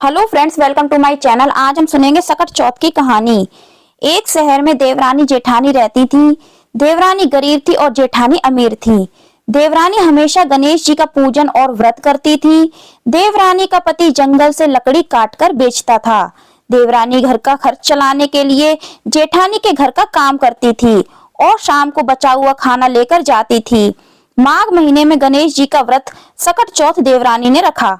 Hello friends, welcome to my channel. आज हम सुनेंगे सकट चौथ की कहानी। एक शहर में देवरानी जेठानी रहती थी। देवरानी गरीब थी और जेठानी अमीर थी। देवरानी हमेशा गणेश जी का पूजन और व्रत करती थी। देवरानी का पति जंगल से लकड़ी काटकर बेचता था। देवरानी घर का खर्च चलाने के लिए जेठानी के घर का काम करती थी और शाम को बचा हुआ खाना लेकर जाती थी। माघ महीने में गणेश जी का व्रत सकट चौथ देवरानी ने रखा।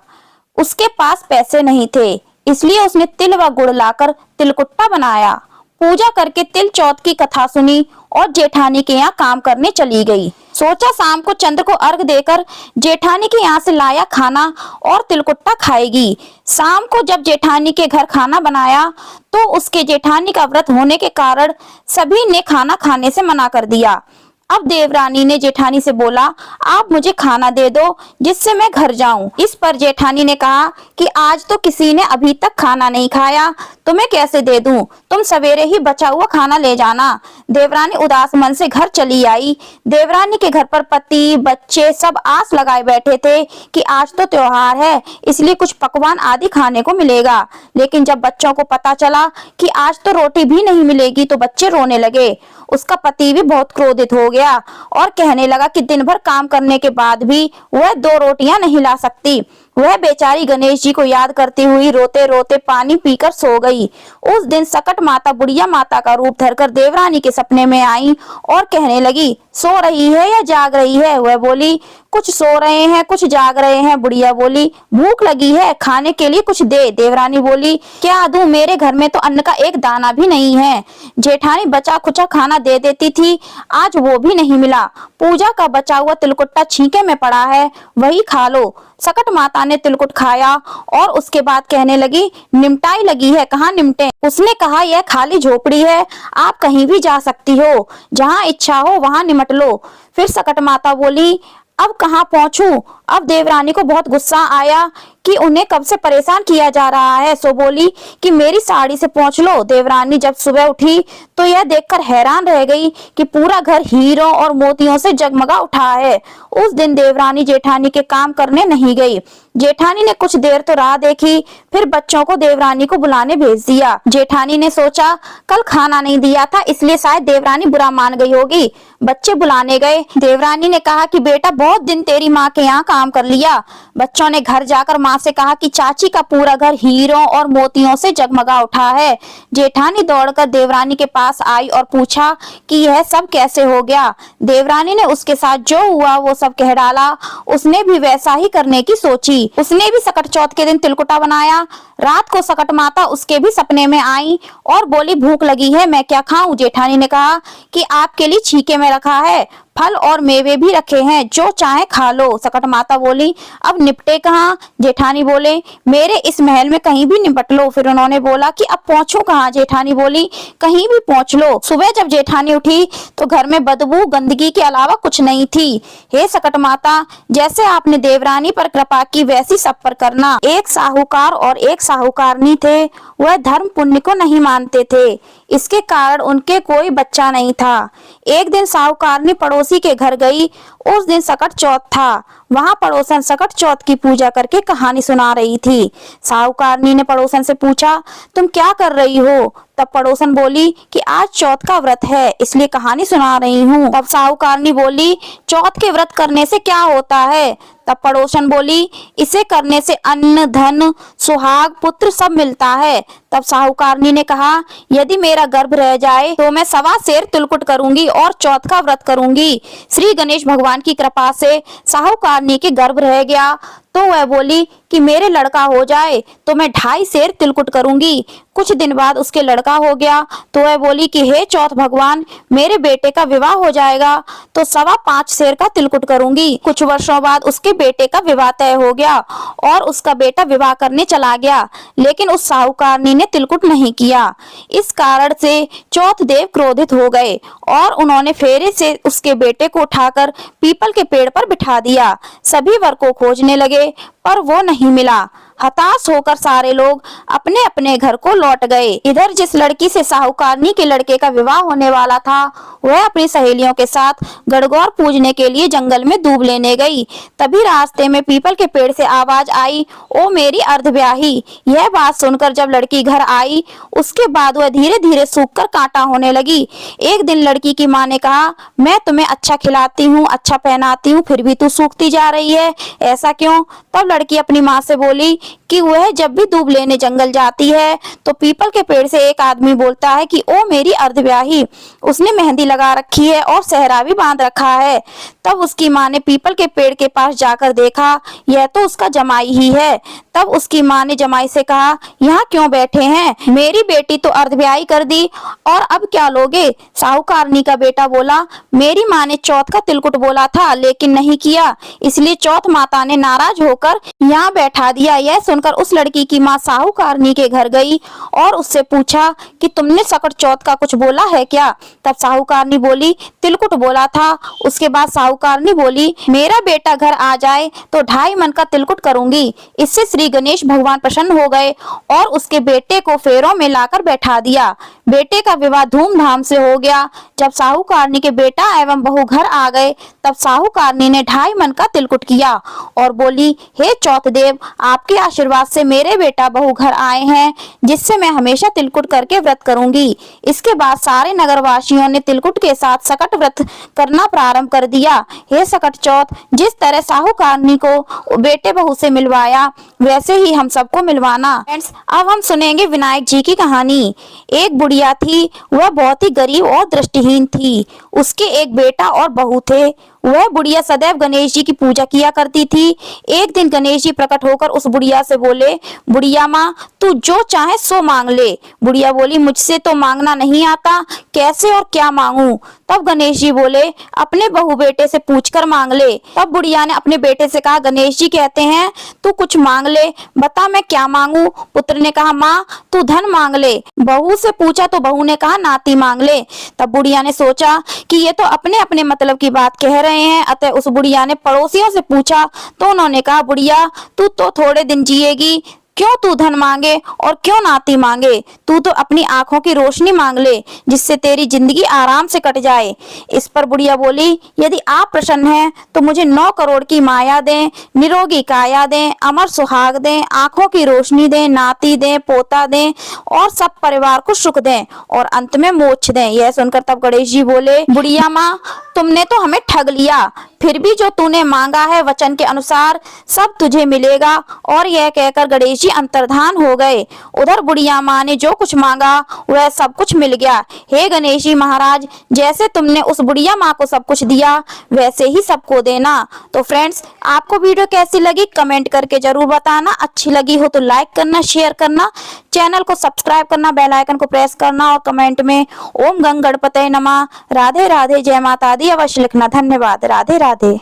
उसके पास पैसे नहीं थे, इसलिए उसने तिल व गुड़ लाकर तिलकुट्टा बनाया। पूजा करके तिल चौथ की कथा सुनी और जेठानी के यहाँ काम करने चली गई। सोचा शाम को चंद्र को अर्घ देकर जेठानी के यहाँ से लाया खाना और तिलकुट्टा खाएगी। शाम को जब जेठानी के घर खाना बनाया तो उसके जेठानी का व्रत होने के कारण सभी ने खाना खाने से मना कर दिया। अब देवरानी ने जेठानी से बोला, आप मुझे खाना दे दो जिससे मैं घर जाऊं। इस पर जेठानी ने कहा कि आज तो किसी ने अभी तक खाना नहीं खाया, तो मैं कैसे दे दूं? तुम सवेरे ही बचा हुआ खाना ले जाना। देवरानी उदास मन से घर चली आई। देवरानी के घर पर पति बच्चे सब आस लगाए बैठे थे कि आज तो त्योहार है, इसलिए कुछ पकवान आदि खाने को मिलेगा। लेकिन जब बच्चों को पता चला कि आज तो रोटी भी नहीं मिलेगी तो बच्चे रोने लगे। उसका पति भी बहुत क्रोधित हो गया और कहने लगा कि दिन भर काम करने के बाद भी वह 2 रोटियां नहीं ला सकती। वह बेचारी गणेश जी को याद करती हुई रोते रोते पानी पीकर सो गई। उस दिन सकट माता बुढ़िया माता का रूप धरकर देवरानी के सपने में आई और कहने लगी, सो रही है या जाग रही है? वह बोली, कुछ सो रहे हैं कुछ जाग रहे हैं। बुढ़िया बोली, भूख लगी है, खाने के लिए कुछ दे। देवरानी बोली, क्या दूं? मेरे घर में तो अन्न का एक दाना भी नहीं है। जेठानी बचा खुचा खाना दे देती थी, आज वो भी नहीं मिला। पूजा का बचा हुआ तिलकुट्टा छींके में पड़ा है, वही खा लो। सकट माता ने तिलकुट खाया और उसके बाद कहने लगी, निमटाई लगी है, कहाँ निमटे? उसने कहा, यह खाली झोपड़ी है, आप कहीं भी जा सकती हो, जहाँ इच्छा हो वहाँ निमट लो। फिर सकट माता बोली, अब कहाँ पहुंचूं? अब देवरानी को बहुत गुस्सा आया कि उन्हें कब से परेशान किया जा रहा है, सो बोली कि मेरी साड़ी से पहुंच लो। देवरानी जब सुबह उठी तो यह देखकर हैरान रह गई कि पूरा घर हीरों और मोतियों से जगमगा उठा है। उस दिन देवरानी जेठानी के काम करने नहीं गई। जेठानी ने कुछ देर तो राह देखी, फिर बच्चों को देवरानी को बुलाने भेज दिया। जेठानी ने सोचा, कल खाना नहीं दिया था इसलिए शायद देवरानी बुरा मान गई होगी। बच्चे बुलाने गए। देवरानी ने कहा कि बेटा, बहुत दिन तेरी माँ के यहाँ काम कर लिया। बच्चों ने घर जाकर माँ से कहा कि चाची का पूरा घर हीरों और मोतियों से जगमगा उठा है। जेठानी दौड़कर देवरानी के पास आई और पूछा कि यह सब कैसे हो गया। देवरानी ने उसके साथ जो हुआ वो सब कह डाला। उसने भी वैसा ही करने की सोची। उसने भी सकट चौथ के दिन तिलकुटा बनाया। रात को सकट माता उसके भी सपने में आई और बोली, भूख लगी है, मैं क्या खाऊं? जेठानी ने कहा कि आपके लिए छीके में रखा है, फल और मेवे भी रखे हैं, जो चाहे खा लो। सकट माता बोली, अब निपटे कहाँ? जेठानी बोले, मेरे इस महल में कहीं भी निपट लो। फिर उन्होंने बोला कि अब पहुंचो कहाँ? जेठानी बोली, कहीं भी पहुंच लो। सुबह जब जेठानी उठी तो घर में बदबू गंदगी के अलावा कुछ नहीं थी। हे सकट माता, जैसे आपने देवरानी पर कृपा की वैसी सब पर करना। एक साहूकार और एक साहूकारनी थे, वह धर्म पुण्य को नहीं मानते थे, इसके कारण उनके कोई बच्चा नहीं था। एक दिन साहूकारनी पड़ोसी के घर गई। उस दिन सकट चौथ था। वहां पड़ोसन सकट चौथ की पूजा करके कहानी सुना रही थी। साहूकारनी ने पड़ोसन से पूछा, तुम क्या कर रही हो? तब पड़ोसन बोली कि आज चौथ का व्रत है, इसलिए कहानी सुना रही हूँ। तब साहूकारनी बोली, चौथ के व्रत करने से क्या होता है? तब पड़ोसन बोली, इसे करने से अन्न धन सुहाग पुत्र सब मिलता है। तब साहूकारनी ने कहा, यदि मेरा गर्भ रह जाए तो मैं 1.25 सेर तिलकुट करूंगी और चौथ का व्रत करूंगी। श्री गणेश भगवान की कृपा से साहूकारनी के गर्भ रह गया तो वह बोली कि मेरे लड़का हो जाए तो मैं 2.5 सेर तिलकुट करूंगी। कुछ दिन बाद उसके लड़का हो गया तो वह बोली कि हे चौथ भगवान, मेरे बेटे का विवाह हो जाएगा तो 5.25 सेर का तिलकुट करूंगी। कुछ वर्षों बाद उसके बेटे का विवाह तय हो गया और उसका बेटा विवाह करने चला गया, लेकिन उस साहूकारनी ने तिलकुट नहीं किया। इस कारण से चौथ देव क्रोधित हो गए और उन्होंने फेरे से उसके बेटे को उठाकर पीपल के पेड़ पर बिठा दिया। सभी वर को खोजने लगे पर वो नहीं मिला। हताश होकर सारे लोग अपने अपने घर को लौट गए। इधर जिस लड़की से साहूकारनी के लड़के का विवाह होने वाला था, वह अपनी सहेलियों के साथ गणगौर पूजने के लिए जंगल में दूब लेने गई। तभी रास्ते में पीपल के पेड़ से आवाज आई, ओ मेरी अर्धब्याही। यह बात सुनकर जब लड़की घर आई, उसके बाद वह धीरे धीरे सूखकर कांटा होने लगी। एक दिन लड़की की माँ ने कहा, मैं तुम्हें अच्छा खिलाती हूँ, अच्छा पहनाती हूँ, फिर भी तू सूखती जा रही है, ऐसा क्यों? तब लड़की अपनी माँ से बोली कि वह जब भी दूब लेने जंगल जाती है तो पीपल के पेड़ से एक आदमी बोलता है कि ओ मेरी अर्धब्याही, उसने मेहंदी लगा रखी है और सेहरा भी बांध रखा है। तब उसकी माँ ने पीपल के पेड़ के पास जाकर देखा, यह तो उसका जमाई ही है। तब उसकी माँ ने जमाई से कहा, यहाँ क्यों बैठे हैं? मेरी बेटी तो अर्धब्याही कर दी और अब क्या लोगे? साहूकारनी का बेटा बोला, मेरी माँ ने चौथ का तिलकुट बोला था लेकिन नहीं किया, इसलिए चौथ माता ने नाराज होकर यहाँ बैठा दिया। यह सुनकर उस लड़की की माँ साहूकारनी के घर गई और उससे पूछा कि तुमने सकट चौथ का कुछ बोला है क्या? तब साहूकारनी बोली, तिलकुट बोला था। उसके बाद साहूकारनी बोली, मेरा बेटा घर आ जाए तो 2.5 मन का तिलकुट करूंगी। इससे श्री गणेश भगवान प्रसन्न हो गए और उसके बेटे को फेरों में लाकर बैठा दिया। बेटे का विवाह धूमधाम से हो गया। जब साहूकारनी के बेटा एवं बहू घर आ गए, तब साहूकारनी ने 2.5 मन का तिलकुट किया और बोली, हे चौथ देव, आपके आशीर्वाद से मेरे बेटा बहू घर आए हैं, जिससे मैं हमेशा तिलकुट करके व्रत करूंगी। इसके बाद सारे नगरवासियों ने तिलकुट के साथ सकट व्रत करना प्रारंभ कर दिया। हे सकट चौथ, जिस तरह साहूकारनी को बेटे बहू से मिलवाया, वैसे ही हम सबको मिलवाना। फ्रेंड्स, अब हम सुनेंगे विनायक जी की कहानी। एक बुढ़िया थी, वह बहुत ही गरीब और दृष्टिहीन थी। उसके एक बेटा और बहू थे। वह बुढ़िया सदैव गणेश जी की पूजा किया करती थी। एक दिन गणेश जी प्रकट होकर उस बुढ़िया से बोले, बुढ़िया माँ, तू जो चाहे सो मांग ले। बुढ़िया बोली, मुझसे तो मांगना नहीं आता, कैसे और क्या मांगू? तब गणेश जी बोले, अपने बहू बेटे से पूछकर मांग ले। तब बुढ़िया ने अपने बेटे से कहा, गणेश जी कहते हैं तू कुछ मांग ले, बता मैं क्या मांगू? पुत्र ने कहा, माँ तू धन मांग ले। बहू से पूछा तो बहू ने कहा, नाती मांग ले। तब बुढ़िया ने सोचा कि ये तो अपने अपने मतलब की बात कह रहे हैं, अतः उस बुढ़िया ने पड़ोसियों से पूछा तो उन्होंने कहा, बुढ़िया तू तो थोड़े दिन जिएगी, क्यों तू धन मांगे और क्यों नाती मांगे? तू तो अपनी आंखों की रोशनी मांग ले, जिससे तेरी जिंदगी आराम से कट जाए। इस पर बुढ़िया बोली, यदि आप प्रसन्न हैं तो मुझे 9 करोड़ की माया दें, निरोगी काया दें, अमर सुहाग दें, आंखों की रोशनी दें, नाती दें, पोता दें और सब परिवार को सुख दें और अंत में मोक्ष दें। यह सुनकर तब गणेश जी बोले, बुढ़िया माँ, तुमने तो हमें ठग लिया, फिर भी जो तूने मांगा है वचन के अनुसार सब तुझे मिलेगा। और यह कहकर गणेश जी अंतर्धान हो गए। उधर बुढ़िया माँ ने जो कुछ मांगा वह सब कुछ मिल गया। हे गणेश जी महाराज, जैसे तुमने उस बुढ़िया माँ को सब कुछ दिया, वैसे ही सबको देना। तो फ्रेंड्स, आपको वीडियो कैसी लगी कमेंट करके जरूर बताना। अच्छी लगी हो तो लाइक करना, शेयर करना, चैनल को सब्सक्राइब करना, बेल आइकन को प्रेस करना और कमेंट में ओम गंग गणपतये नमः, राधे राधे, जय माता दी अवश्य लिखना। धन्यवाद। राधे राधे।